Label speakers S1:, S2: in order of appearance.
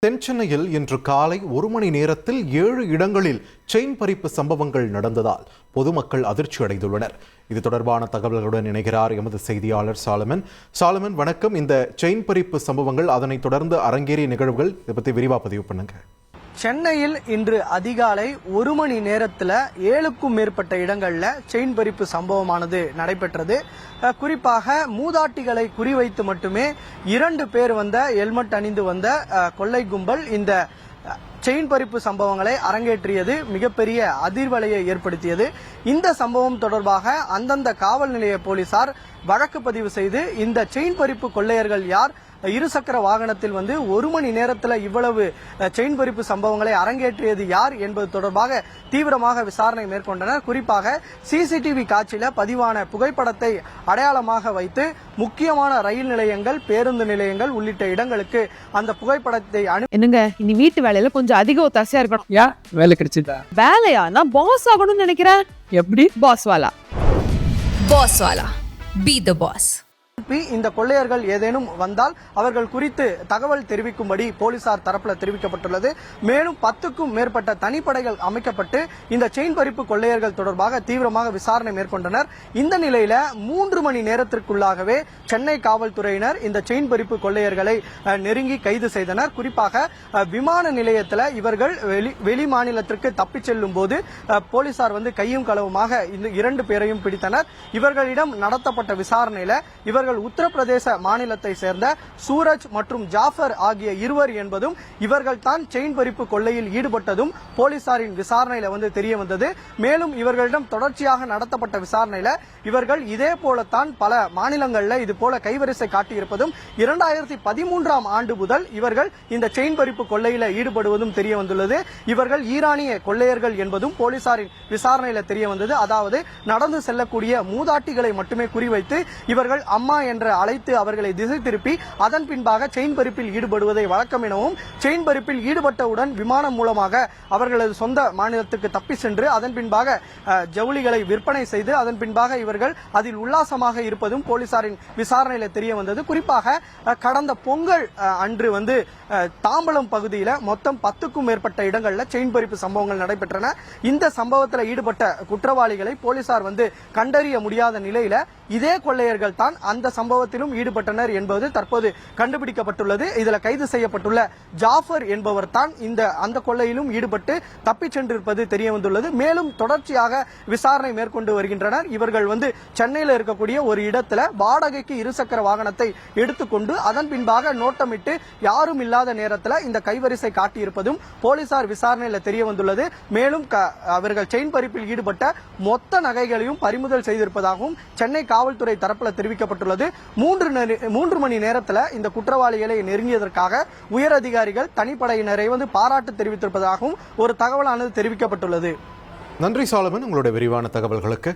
S1: தென்சென்னையில் இன்று காலை 1 மணி நேரத்தில் 7 இடங்களில் செயின் பறிப்பு சம்பவங்கள் நடந்ததால் பொதுமக்கள் அதிர்ச்சி அடைந்துள்ளனர். இது தொடர்பான தகவல்களுடன் இணைகிறார் எமது செய்தியாளர் சாலமன். சாலமன், வணக்கம். இந்த செயின் பறிப்பு சம்பவங்கள், அதனைத் தொடர்ந்து அரங்கேறிய நிகழ்வுகள், இதை பற்றி விரிவாக பதிவு பண்ணுங்க.
S2: சென்னையில் இன்று அதிகாலை 1 மணி நேரத்தில் 7க்கும் மேற்பட்ட இடங்கள்ல செயின் பறிப்பு சம்பவமானது நடைபெற்றது. குறிப்பாக மூதாட்டிகளை குறிவைத்து மட்டுமே 2 பேர் வந்த ஹெல்மெட் அணிந்து வந்த கொள்ளை கும்பல் இந்த செயின் பறிப்பு சம்பவங்களை அரங்கேற்றியது மிகப்பெரிய அதிர்வலையை ஏற்படுத்தியது. இந்த சம்பவம் தொடர்பாக அந்தந்த காவல் நிலைய போலீசார் வழக்கு பதிவு செய்து இந்த செயின் பறிப்பு கொள்ளையர்கள் யார், இருசக்கர வாகனத்தில் வந்து 1 மணி நேரத்தில் இவ்வளவு செயின் பறிப்பு சம்பவங்களை அரங்கேற்றியது யார் என்பது தொடர்பாக தீவிரமாக விசாரணை மேற்கொண்டனர். குறிப்பாக சிசிடிவி காட்சியில பதிவான புகைப்படத்தை அடையாளமாக வைத்து முக்கியமான ரயில் நிலையங்கள், பேருந்து நிலையங்கள் உள்ளிட்ட இடங்களுக்கு அந்த புகைப்படத்தை
S3: என்னங்க, இனி வீட்டு வேலையில கொஞ்சம் அதிக ஒத்தாசையா இருக்கணும்.
S4: ஏன் வேலை கிடைச்சிட்டா?
S3: வேலையா? நான் பாஸ் ஆகணும்னு நினைக்கிறேன்.
S4: எப்படி?
S3: பாஸ் வாலா.
S5: Be the boss.
S2: இந்த கொள்ளையர்கள் ஏதேனும் வந்தால் அவர்கள் குறித்து தகவல் தெரிவிக்கும்படி போலீசார் தரப்புல தெரிவிக்கப்பட்டுள்ளது. மேலும் 10க்கும் மேற்பட்ட தனிப்படைகள் அமைக்கப்பட்டு இந்த செயின் பறிப்பு கொள்ளையர்கள் தொடர்பாக தீவிரமாக விசாரணை மேற்கொண்டனர். இந்த நிலையில 3 மணி நேரத்திற்குள்ளாகவே சென்னை காவல்துறையினர் இந்த செயின் பறிப்பு கொள்ளையர்களை நெருங்கி கைது செய்தனர். குறிப்பாக விமான நிலையத்தில் இவர்கள் வெளி மாநிலத்திற்கு தப்பிச் செல்லும் போது போலீசார் வந்து கையும் களவுமாக இந்த 2 பேரையும் பிடித்தனர். இவர்களிடம் நடத்தப்பட்ட விசாரணையில இவர்கள் உத்தரப்பிரதேச மாநிலத்தை சேர்ந்த சூரஜ் மற்றும் ஜாஃபர் ஆகிய இருவர் என்பதும் இவர்கள் தான் செயின் பறிப்பு கொள்ளையில் ஈடுபட்டதும் போலீசாரின் விசாரணையில வந்து தெரிய வந்தது. மேலும் இவர்களிடம் தொடர்ச்சியாக நடத்தப்பட்ட விசாரணையில இவர்கள் இதே போலத்தான் பல மாநிலங்கள்ல இது போல கைவரிசை காட்டியிருப்பதும் 2013ஆம் ஆண்டு முதல் இவர்கள் இந்த செயின் பறிப்பு கொள்ளையில ஈடுபடுவதும் தெரிய வந்துள்ளது. இவர்கள் ஈரானிய கொள்ளையர்கள் என்பதும் போலீசாரின் விசாரணையில தெரிய வந்தது. அதாவது நடந்து செல்லக்கூடிய மூதாட்டிகளை மட்டுமே குறிவைத்து இவர்கள் அம்மா என்று அழைத்து அவர்களை திசை திருப்பி அதன் பின்பாக செயின் பறிப்பில் ஈடுபடுவதை வழக்கம் எனவும், செயின் பறிப்பில் ஈடுபட்டவுடன் விமானம் மூலமாக அவர்களது சொந்த மாநிலத்துக்கு தப்பி சென்று அதன் பின்பாக ஜவுளிகளை விற்பனை செய்து அதன் பின்பாக இவர்கள் அதில் உல்லாசமாக இருப்பதும் போலீசாரின் விசாரணையில் தெரிய வந்தது. குறிப்பாக கடந்த பொங்கல் அன்று வந்து தாம்பலம் பகுதியில் மொத்தம் 10க்கும் மேற்பட்ட இடங்களில் செயின் பறிப்பு சம்பவங்கள் நடைபெற்றன. இந்த சம்பவத்தில் ஈடுபட்ட குற்றவாளிகளை போலீசார் வந்து கண்டறிய முடியாத நிலையில இதே கொள்ளையர்கள் தான் அந்த சம்பவத்திலும் ஈடுபட்டனர் என்பது தற்போது கண்டுபிடிக்கப்பட்டுள்ளது. இதில் கைது செய்யப்பட்டுள்ள ஜாஃபர் என்பவர் தான் அந்த கொள்ளையிலும் ஈடுபட்டு தப்பிச் சென்றிருப்பது தெரிய வந்துள்ளது. மேலும் தொடர்ச்சியாக விசாரணை மேற்கொண்டு வருகின்றனர். இவர்கள் வந்து சென்னையில் இருக்கக்கூடிய ஒரு இடத்துல வாடகைக்கு இருசக்கர வாகனத்தை எடுத்துக்கொண்டு அதன் பின்பாக நோட்டமிட்டு யாரும் இல்லாத நேரத்தில் இந்த கைவரிசை காட்டியிருப்பதும் போலீசார் விசாரணையில் தெரிய வந்துள்ளது. மேலும் அவர்கள் செயின் பறிப்பில் ஈடுபட்ட மொத்த நகைகளையும் பறிமுதல் செய்திருப்பதாகவும் சென்னை காவல்துறை தரப்பில் தெரிவிக்கப்பட்டுள்ளது. 3 மணி நேரத்தில் இந்த குற்றவாளிகளை நெருங்கியதற்காக உயர் அதிகாரிகள் தனிப்படையினரை வந்து பாராட்டு தெரிவித்திருப்பதாகவும் ஒரு தகவலானது தெரிவிக்கப்பட்டுள்ளது.
S1: நன்றி சாலமன், உங்களுடைய விரிவான தகவல்களுக்கு.